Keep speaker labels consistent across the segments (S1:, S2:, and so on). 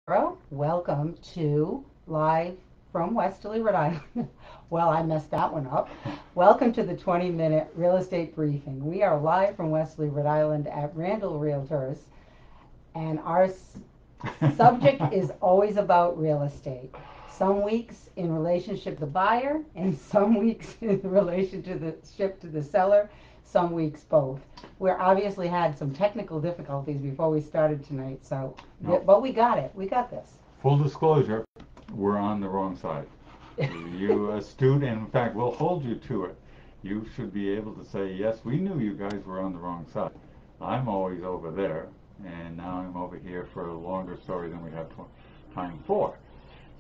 S1: Welcome to Live from Westerly, Rhode Island. Well, I messed that one up. Welcome to the 20-minute real estate briefing. We are live from Westerly, Rhode Island at Randall Realtors, and our subject is always about real estate. Some weeks in relationship to the buyer, and some weeks in relationship to the seller, some weeks both. We obviously had some technical difficulties before we started tonight, but we got it. We got this.
S2: Full disclosure, we're on the wrong side. You astute, and in fact, we'll hold you to it. You should be able to say, yes, we knew you guys were on the wrong side. I'm always over there, and now I'm over here for a longer story than we have time for.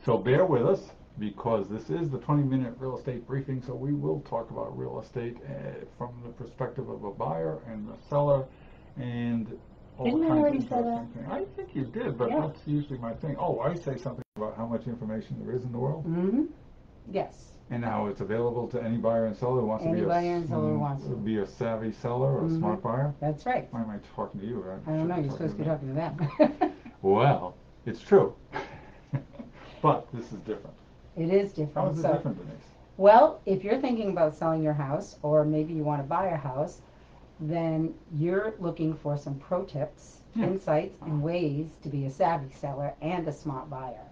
S2: So bear with us, because this is the 20-minute real estate briefing, so we will talk about real estate from the perspective of a buyer and a seller, and all
S1: Didn't I
S2: kinds
S1: already
S2: of
S1: say that?
S2: interesting things. I think you did, but
S1: Yeah.
S2: that's usually my thing. Oh, I say something about how much information there is in the world,
S1: Mm-hmm. Yes.
S2: and how it's available to any buyer and seller who wants to be a savvy seller or a smart buyer.
S1: That's right.
S2: Why am I talking to you?
S1: I don't know. You're supposed to be talking to them.
S2: Well, it's true, but this is different.
S1: It is
S2: How
S1: different.
S2: is it different, Denise?
S1: Well, if you're thinking about selling your house, or maybe you want to buy a house, then you're looking for some pro tips, insights, and ways to be a savvy seller and a smart buyer.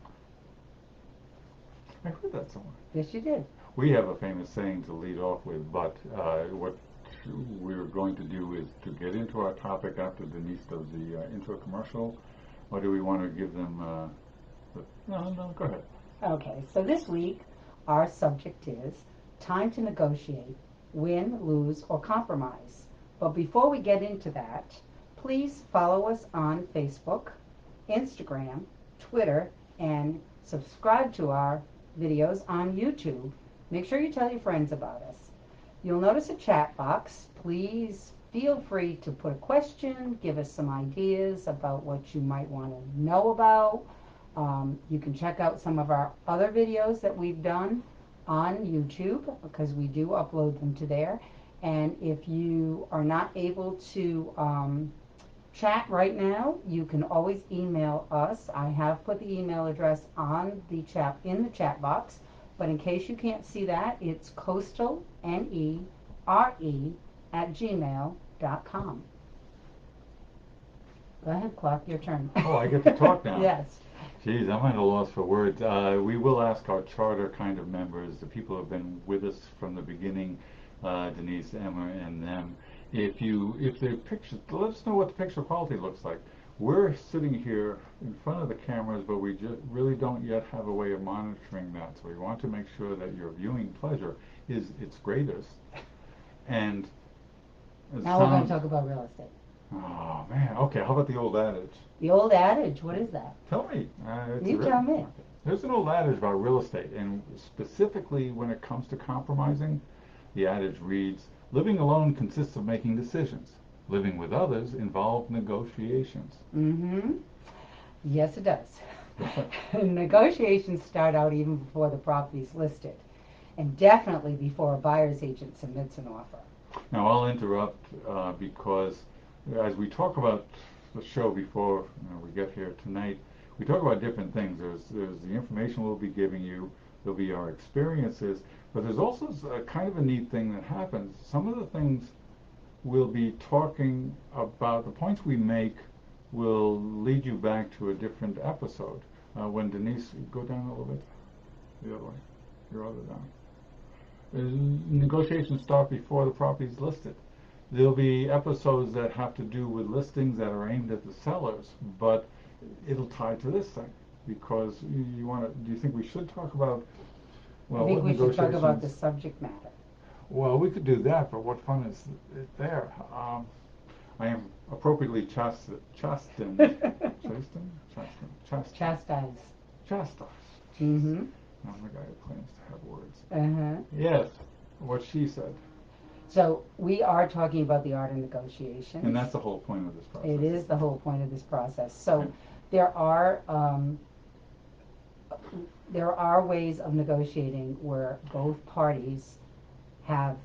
S2: I heard that somewhere.
S1: Yes, you did.
S2: We have a famous saying to lead off with, but what we're going to do is to get into our topic after Denise does the intro commercial, or do we want to give them... No, go ahead.
S1: Okay, so this week our subject is time to negotiate, win, lose, or compromise. But before we get into that, please follow us on Facebook, Instagram, Twitter, and subscribe to our videos on YouTube. Make sure you tell your friends about us. You'll notice a chat box. Please feel free to put a question, give us some ideas about what you might want to know about. You can check out some of our other videos that we've done on YouTube, because we do upload them to there. And if you are not able to chat right now, you can always email us. I have put the email address on the chat in the chat box, but in case you can't see that, it's coastalnere@gmail.com. Go ahead, Clark, your turn.
S2: Oh, I get to talk now.
S1: Yes.
S2: Geez, I'm at a loss for words. We will ask our charter kind of members, the people who have been with us from the beginning, Denise, Emma, and them, if the picture, let us know what the picture quality looks like. We're sitting here in front of the cameras, but we just really don't yet have a way of monitoring that. So we want to make sure that your viewing pleasure is its greatest. And
S1: now we're going to talk about real estate.
S2: Oh man, okay, how about the old adage?
S1: The old adage, what is that?
S2: Tell me.
S1: You tell me.
S2: There's an old adage about real estate, and specifically when it comes to compromising, the adage reads, living alone consists of making decisions. Living with others involves negotiations.
S1: Mm-hmm. Yes, it does. Negotiations start out even before the property is listed, and definitely before a buyer's agent submits an offer.
S2: Now I'll interrupt because as we talk about the show before we get here tonight, we talk about different things. There's the information we'll be giving you, there'll be our experiences, but there's also a kind of a neat thing that happens. Some of the things we'll be talking about, the points we make will lead you back to a different episode. When Denise, go down a little bit, the other way, your other down. Negotiations start before the property is listed. There'll be episodes that have to do with listings that are aimed at the sellers, but it'll tie to this thing, because you want to. Do you think we should talk about? Well,
S1: I think we should talk about the subject matter.
S2: Well, we could do that, but what fun is it there? I am appropriately chastened. Chastised.
S1: Mm-hmm.
S2: I'm the guy who claims to have words.
S1: Uh-huh.
S2: Yes, what she said.
S1: So we are talking about the art of negotiation.
S2: And that's the whole point of this process.
S1: It is the whole point of this process. So there are ways of negotiating where both parties have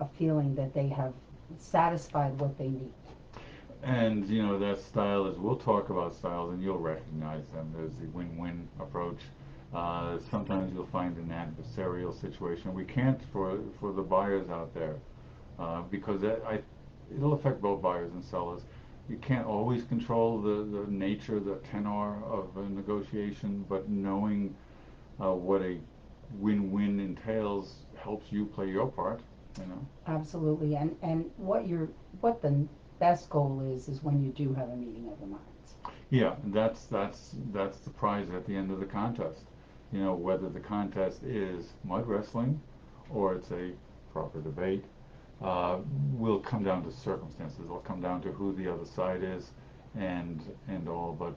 S1: a feeling that they have satisfied what they need.
S2: And you know that style is, we'll talk about styles and you'll recognize them. There's the win-win approach. Sometimes you'll find an adversarial situation. We can't, for the buyers out there, because it'll affect both buyers and sellers. You can't always control the nature, the tenor of a negotiation, but knowing what a win-win entails helps you play your part, you know.
S1: Absolutely. And what the best goal is when you do have a meeting of the minds.
S2: Yeah, and that's the prize at the end of the contest. You know, whether the contest is mud wrestling or it's a proper debate, will come down to circumstances. It'll come down to who the other side is and all. But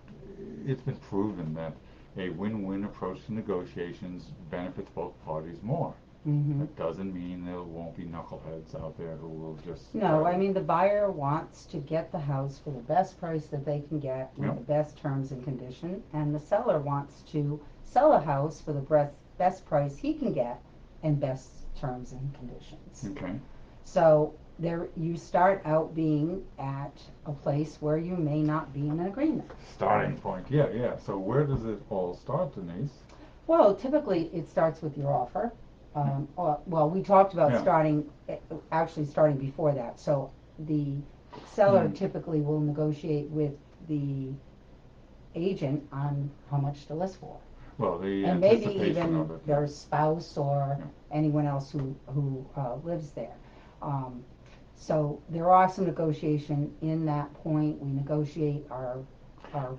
S2: it's been proven that a win-win approach to negotiations benefits both parties more.
S1: Mm-hmm.
S2: That doesn't mean there won't be knuckleheads out there who will just...
S1: No, I mean, the buyer wants to get the house for the best price that they can get with
S2: Yep.
S1: the best terms and condition, and the seller wants to sell a house for the best price he can get and best terms and conditions.
S2: Okay.
S1: So there, you start out being at a place where you may not be in agreement.
S2: Starting point. Yeah, yeah. So where does it all start, Denise?
S1: Well, typically it starts with your offer. Well, we talked about
S2: Yeah.
S1: actually starting before that. So the seller
S2: Mm.
S1: typically will negotiate with the agent on how much to list for.
S2: Well, the
S1: And maybe
S2: anticipation
S1: even
S2: of it.
S1: their spouse or
S2: Yeah.
S1: anyone else who lives there. So there are some negotiation in that point. We negotiate our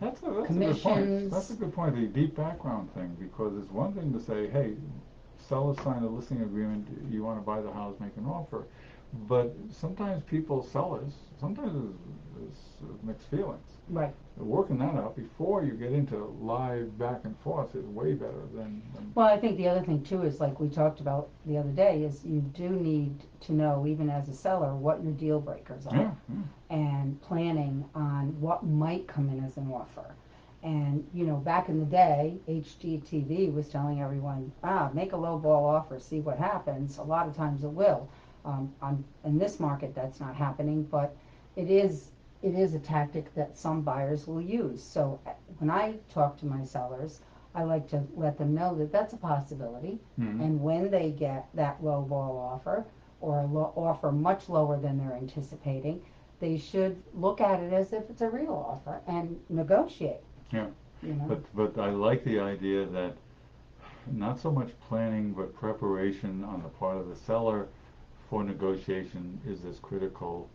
S2: That's a good point.
S1: commissions.
S2: That's a good point, the deep background thing, because it's one thing to say, hey, seller signed a listing agreement, you want to buy the house, make an offer. But sometimes sellers, sometimes it's mixed feelings.
S1: Right.
S2: Working that out before you get into live back and forth is way better than
S1: Well, I think the other thing too is, like we talked about the other day, is you do need to know, even as a seller, what your deal breakers are,
S2: yeah.
S1: and planning on what might come in as an offer. And you know, back in the day, HGTV was telling everyone, make a low ball offer, see what happens. A lot of times it will. In this market, that's not happening, but it is a tactic that some buyers will use. So when I talk to my sellers, I like to let them know that that's a possibility.
S2: Mm-hmm.
S1: And when they get that low ball offer, or offer much lower than they're anticipating, they should look at it as if it's a real offer and negotiate.
S2: Yeah.
S1: You know?
S2: But I like the idea that not so much planning but preparation on the part of the seller for negotiation is as critical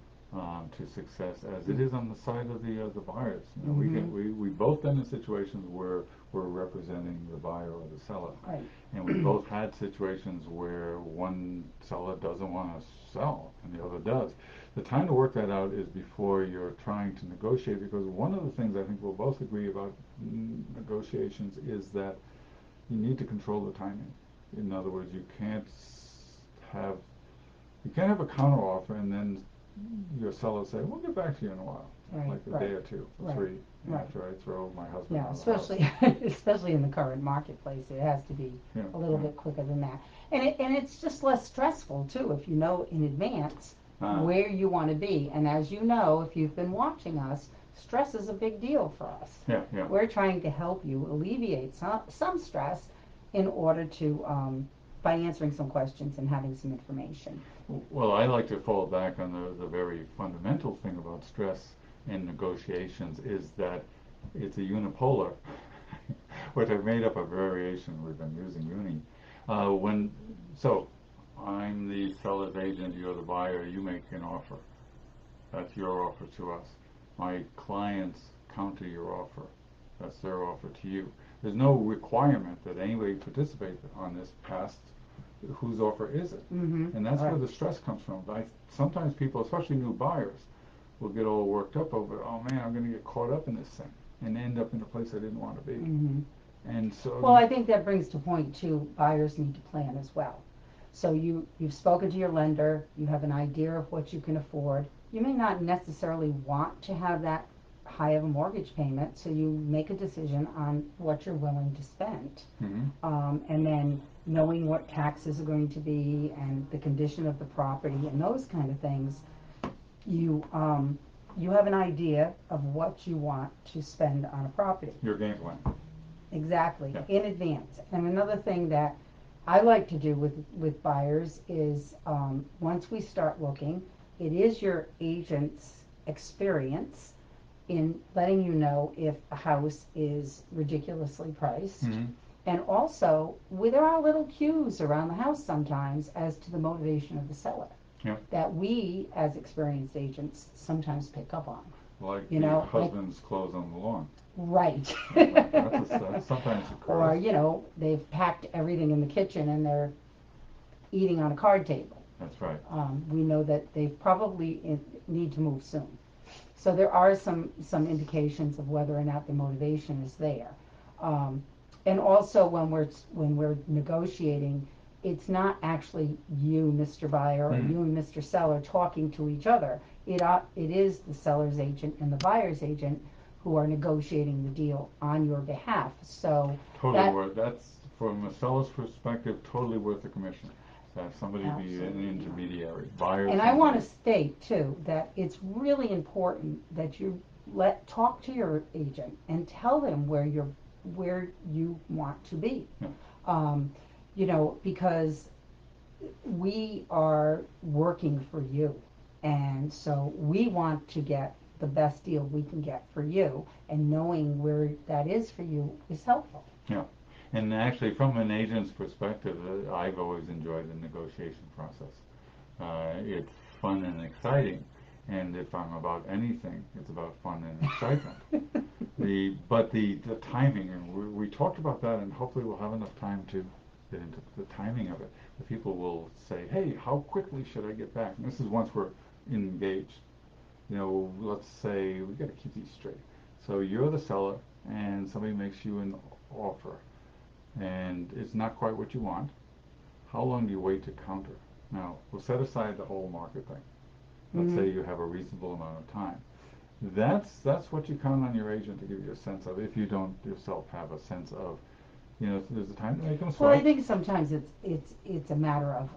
S2: to success as it is on the side of the buyers. You know,
S1: Mm-hmm.
S2: we both been in situations where we're representing the buyer or the seller,
S1: Right.
S2: and we both had situations where one seller doesn't want to sell and the other does. The time to work that out is before you're trying to negotiate, because one of the things I think we'll both agree about negotiations is that you need to control the timing. In other words, you can't have a counter offer and then your seller say, "We'll get back to you in a while,"
S1: Right,
S2: like a day or two or
S1: right,
S2: three,
S1: right.
S2: after I throw my husband
S1: Yeah,
S2: out of the house.
S1: especially in the current marketplace, it has to be
S2: Yeah,
S1: a little
S2: yeah.
S1: bit quicker than that. And it's just less stressful too if you know in advance
S2: Ah.
S1: where you want to be. And as you know, if you've been watching us, stress is a big deal for us.
S2: Yeah, yeah.
S1: We're trying to help you alleviate some stress in order to by answering some questions and having some information.
S2: Well, I like to fall back on the very fundamental thing about stress in negotiations is that it's a unipolar, which I've made up a variation. We've been using uni. So I'm the seller's agent, you're the buyer, you make an offer. That's your offer to us. My clients counter your offer. That's their offer to you. There's no requirement that anybody participate on this past whose offer is it.
S1: Mm-hmm.
S2: And that's
S1: Right.
S2: where the stress comes from. Sometimes people, especially new buyers, will get all worked up over, oh man, I'm going to get caught up in this thing and end up in a place I didn't want to be.
S1: Mm-hmm.
S2: And so...
S1: Well, I think that brings to point too, buyers need to plan as well. So you've spoken to your lender, you have an idea of what you can afford. You may not necessarily want to have that high of a mortgage payment, so you make a decision on what you're willing to spend.
S2: Mm-hmm.
S1: And then knowing what taxes are going to be and the condition of the property and those kind of things, you you have an idea of what you want to spend on a property.
S2: Your game plan.
S1: Exactly,
S2: Yeah.
S1: in advance. And another thing that I like to do with buyers is once we start looking, it is your agent's experience in letting you know if a house is ridiculously priced.
S2: Mm-hmm.
S1: And also, there are little cues around the house sometimes as to the motivation of the seller
S2: Yeah.
S1: that we, as experienced agents, sometimes pick up on.
S2: Like
S1: You
S2: the
S1: know,
S2: husband's clothes on the lawn.
S1: Right.
S2: That sometimes occurs.
S1: Or, you know, they've packed everything in the kitchen and they're eating on a card table.
S2: That's right.
S1: We know that they probably need to move soon. So there are some indications of whether or not the motivation is there. And also when we're negotiating, it's not actually you, Mr. Buyer, or you and Mr. Seller talking to each other. It is the seller's agent and the buyer's agent who are negotiating the deal on your behalf. So
S2: That's from a seller's perspective, totally worth the commission. To have somebody be an intermediary, buyer.
S1: And I want to state too that it's really important that you talk to your agent and tell them where you want to be.
S2: Yeah.
S1: You know, because we are working for you, and so we want to get the best deal we can get for you, and knowing where that is for you is helpful.
S2: Yeah. And actually, from an agent's perspective, I've always enjoyed the negotiation process. It's fun and exciting, and if I'm about anything, it's about fun and excitement. But the timing, and we talked about that, and hopefully we'll have enough time to get into the timing of it. The people will say, "Hey, how quickly should I get back?" And this is once we're engaged. You know, let's say we got to keep these straight. So you're the seller, and somebody makes you an offer, and it's not quite what you want. How long do you wait to counter? Now, we'll set aside the whole market thing. Let's say you have a reasonable amount of time. That's what you count on your agent to give you a sense of. If you don't yourself have a sense of, you know, there's a time to make them strike.
S1: Well, I think sometimes it's a matter of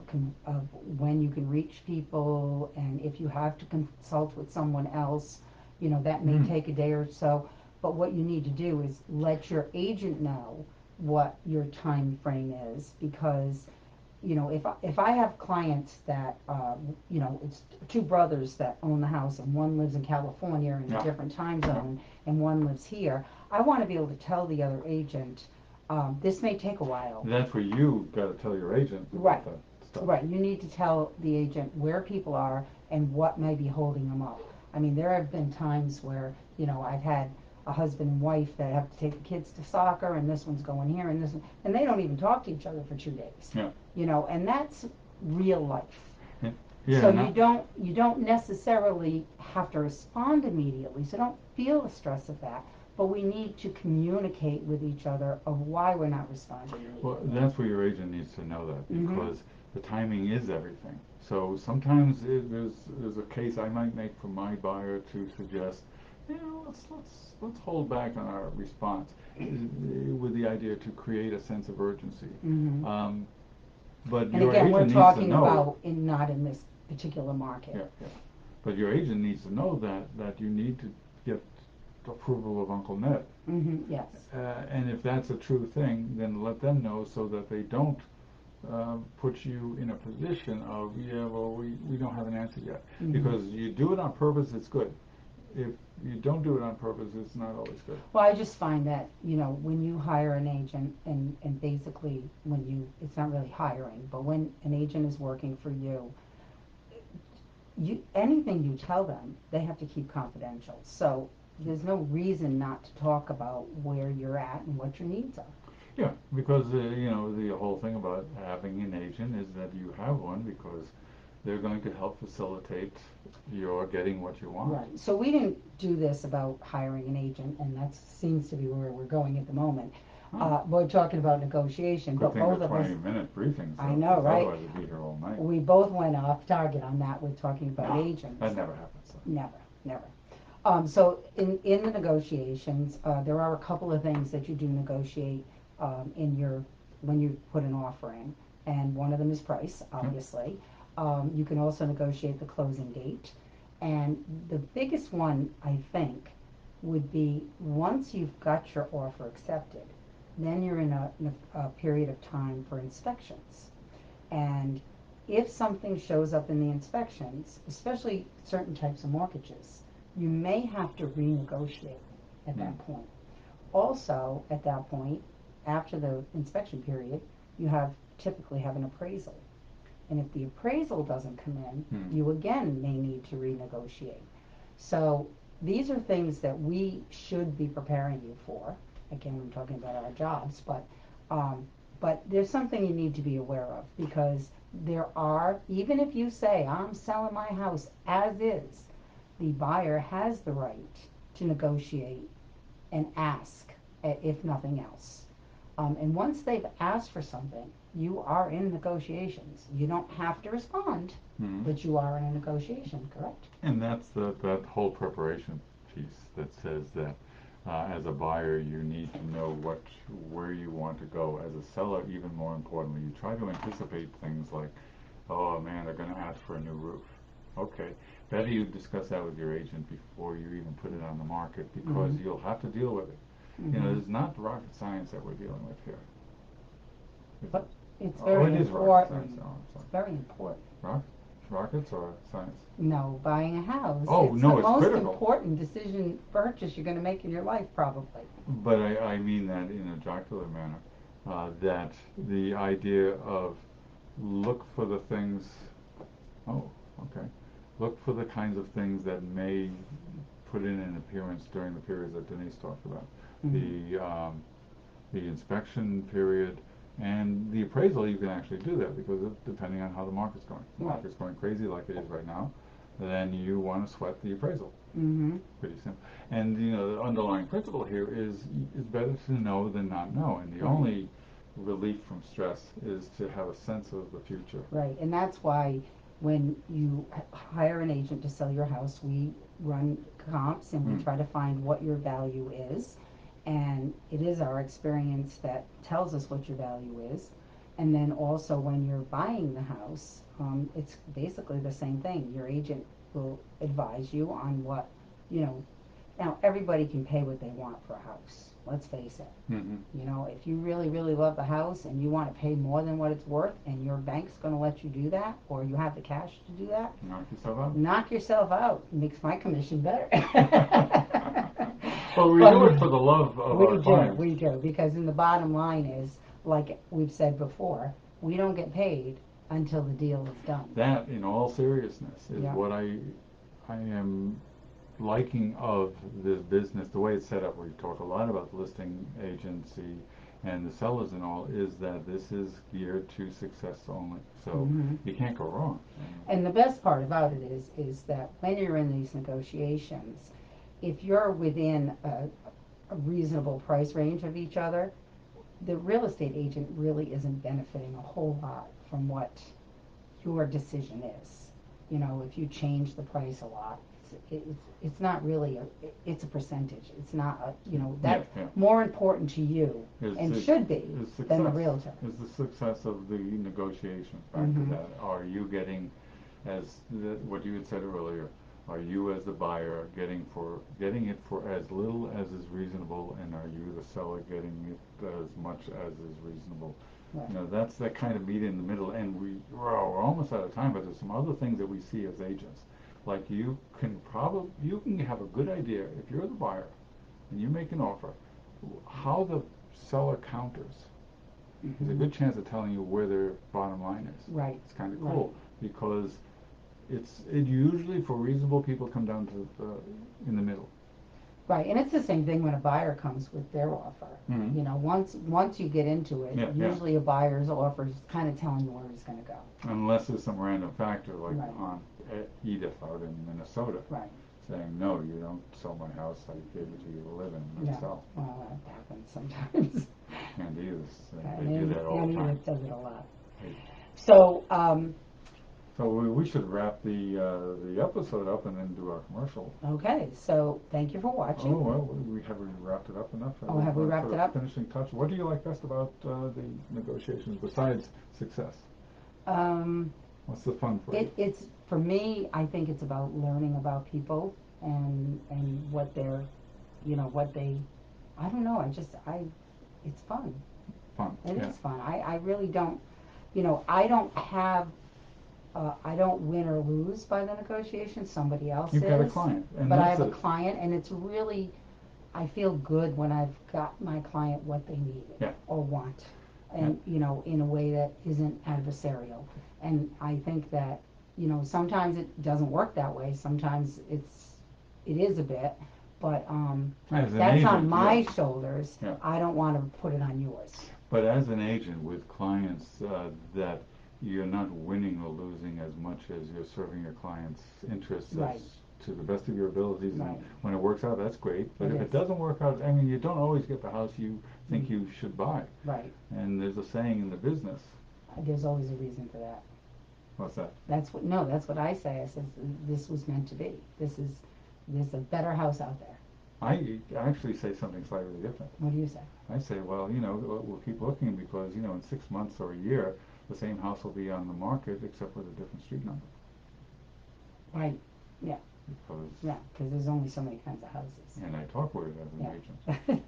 S1: when you can reach people, and if you have to consult with someone else, you know, that may take a day or so. But what you need to do is let your agent know what your time frame is, because, you know, if I have clients that, you know, it's two brothers that own the house, and one lives in California in a different time zone, and one lives here, I want to be able to tell the other agent, this may take a while.
S2: That's where you got to tell your agent
S1: Right.
S2: that stuff.
S1: Right. You need to tell the agent where people are and what may be holding them up. I mean, there have been times where, you know, I've had a husband and wife that have to take the kids to soccer, and this one's going here, and this one, and they don't even talk to each other for 2 days.
S2: Yeah.
S1: You know, and that's real life.
S2: Yeah,
S1: so you don't necessarily have to respond immediately. So don't feel the stress of that. But we need to communicate with each other of why we're not responding immediately.
S2: Well, that's where your agent needs to know that, because the timing is everything. So sometimes there's a case I might make for my buyer to suggest, you know, let's hold back on our response with the idea to create a sense of urgency. But
S1: and
S2: your
S1: again,
S2: agent
S1: we're
S2: needs
S1: talking
S2: to know,
S1: about not in this particular market.
S2: Yeah. But your agent needs to know that you need to get approval of Uncle Ned.
S1: Yes.
S2: And if that's a true thing, then let them know so that they don't put you in a position of, we don't have an answer yet. Because you do it on purpose, it's good. If you don't do it on purpose, it's not always good.
S1: Well, I just find that, you know, when you hire an agent, and basically it's not really hiring, but when an agent is working for you, anything you tell them, they have to keep confidential. So there's no reason not to talk about where you're at and what your needs are.
S2: Yeah, because you know, the whole thing about having an agent is that you have one because they're going to help facilitate your getting what you want.
S1: Right. So we didn't do this about hiring an agent, and that seems to be where we're going at the moment. We're talking about negotiation,
S2: Good
S1: but
S2: thing
S1: both
S2: the
S1: of us.
S2: 20-minute briefings.
S1: I know, right?
S2: Otherwise, we'd be here all night.
S1: We both went off target on that with talking about
S2: No,
S1: agents.
S2: that never happens. So.
S1: Never. So in the negotiations, there are a couple of things that you do negotiate when you put an offer in, and one of them is price, obviously. You can also negotiate the closing date, And the biggest one, I think, would be once you've got your offer accepted, then you're in a period of time for inspections. And if something shows up in the inspections, especially certain types of mortgages, you may have to renegotiate at that point. Also, at that point, after the inspection period, you typically have an appraisal. And if the appraisal doesn't come in, you again may need to renegotiate. So these are things that we should be preparing you for. Again, I'm talking about our jobs, but there's something you need to be aware of, because there are, even if you say, I'm selling my house as is, the buyer has the right to negotiate and ask, if nothing else. And once they've asked for something, you are in negotiations. You don't have to respond, but you are in a negotiation, correct?
S2: And that's that whole preparation piece that says that as a buyer, you need to know where you want to go. As a seller, even more importantly, you try to anticipate things like, oh man, they're going to ask for a new roof. Okay, better you discuss that with your agent before you even put it on the market, because you'll have to deal with it. You know, it's not rocket science that we're dealing with here.
S1: But it's very
S2: it is
S1: important.
S2: rocket science. No,
S1: it's very important.
S2: Rockets or science?
S1: No, buying a house.
S2: Oh,
S1: it's
S2: no,
S1: the
S2: it's
S1: most
S2: critical.
S1: important purchase you're going to make in your life, probably.
S2: But I mean that in a jocular manner, that the idea of look for the things, look for the kinds of things that may put in an appearance during the periods that Denise talked about. The inspection period and the appraisal. You can actually do that, because depending on how the market's going. If the market's going crazy like it is right now, then you want to sweat the appraisal. Pretty simple. And you know, the underlying principle here is better to know than not know. And the only relief from stress is to have a sense of the future.
S1: Right, and that's why when you hire an agent to sell your house, we run comps and we try to find what your value is. And it is our experience that tells us what your value is. And then also when you're buying the house, it's basically the same thing. Your agent will advise you on what, now everybody can pay what they want for a house. Let's face it. You know, if you really, really love the house and you want to pay more than what it's worth, and your bank's going to let you do that, or you have the cash to do that,
S2: knock yourself out.
S1: Knock yourself out. It makes my commission better.
S2: Well, we do it for the love of our clients.
S1: We do, because in the bottom line is, like we've said before, we don't get paid until the deal is done.
S2: That, in all seriousness, is what I am liking of this business. The way it's set up, we've talked a lot about the listing agency and the sellers and all, is that this is geared to success only. So you can't go wrong.
S1: And the best part about it is that when you're in these negotiations, if you're within a reasonable price range of each other, the real estate agent really isn't benefiting a whole lot from what your decision is. You know, if you change the price a lot, it's not really it's a percentage. It's not that's more important to you should be than the realtor.
S2: Is the success of the negotiations back to that? Are you getting, what you had said earlier, are you as the buyer getting it for as little as is reasonable, and are you the seller getting it as much as is reasonable?
S1: Right.
S2: You know, that's that kind of meet in the middle. And we're almost out of time, but there's some other things that we see as agents. Like you can have a good idea if you're the buyer and you make an offer, how the seller counters. There's a good chance of telling you where their bottom line is.
S1: Right.
S2: It's kind of cool because it usually, for reasonable people, come down to in the middle.
S1: Right, and it's the same thing when a buyer comes with their offer. You know, once you get into it, usually a buyer's offer is kind of telling you where he's going to go. Unless
S2: there's some random factor like on Edith out in Minnesota, saying, no, you don't sell my house, I gave it to you to live in myself.
S1: Well, that happens sometimes.
S2: And they do that all the time.
S1: Edith does it a lot. So,
S2: so we should wrap the episode up and then do our commercial.
S1: Okay, so thank you for watching.
S2: Oh, well, have we wrapped it up enough?
S1: Have we wrapped it up?
S2: Finishing touch. What do you like best about the negotiations besides success? What's the fun for you?
S1: It's for me. I think it's about learning about people and what they're, what they. I don't know. It's fun.
S2: Fun.
S1: It
S2: Yeah.
S1: is fun. I really don't. I don't have. I don't win or lose by the negotiation. Somebody else
S2: You've got a
S1: is.
S2: client, and
S1: But I
S2: that's
S1: have a client, and it's really. I feel good when I've got my client what they need
S2: Yeah.
S1: or want, and in a way that isn't adversarial. And I think that sometimes it doesn't work that way. Sometimes it is a bit, but
S2: As an
S1: that's on
S2: agent,
S1: my
S2: yeah.
S1: shoulders.
S2: Yeah.
S1: I don't want to put it on yours.
S2: But as an agent with clients that you're not winning or losing as much as you're serving your clients' interests
S1: Right.
S2: to the best of your abilities.
S1: Right.
S2: And when it works out, that's great. But
S1: It
S2: if
S1: is.
S2: it doesn't work out, I mean, you don't always get the house you think you should buy.
S1: Right.
S2: And there's a saying in the business.
S1: There's always a reason for that.
S2: What's that?
S1: That's what I say. I said this was meant to be. There's a better house out there.
S2: I actually say something slightly different.
S1: What do you say?
S2: I say, well, we'll keep looking because, in 6 months or a year, the same house will be on the market except with a different street number.
S1: Right. Yeah. Because there's only so many kinds of houses.
S2: And I talk with it as an
S1: Yeah.
S2: agent.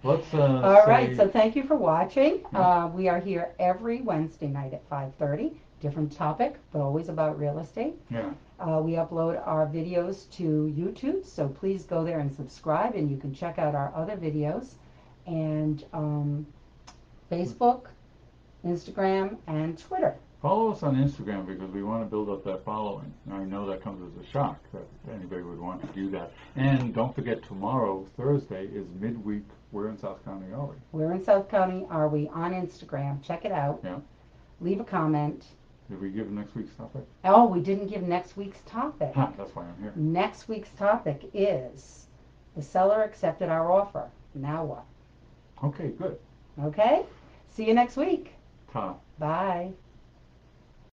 S2: Let's
S1: All right. So thank you for watching.
S2: Yeah.
S1: We are here every Wednesday night at 5:30. Different topic, but always about real estate.
S2: Yeah.
S1: We upload our videos to YouTube, so please go there and subscribe, and you can check out our other videos. And Facebook, Instagram, and Twitter.
S2: Follow us on Instagram because we want to build up that following. I know that comes as a shock that anybody would want to do that. And don't forget, tomorrow, Thursday, is midweek. Where in South County are we?
S1: We're in South County. Are we on Instagram? Check it out.
S2: Yeah.
S1: Leave a comment.
S2: Did we give next week's topic?
S1: Oh, we didn't give next week's topic.
S2: Ha, that's why I'm here.
S1: Next week's topic is the seller accepted our offer. Now what?
S2: Okay, good.
S1: Okay? See you next week.
S2: Ta.
S1: Bye.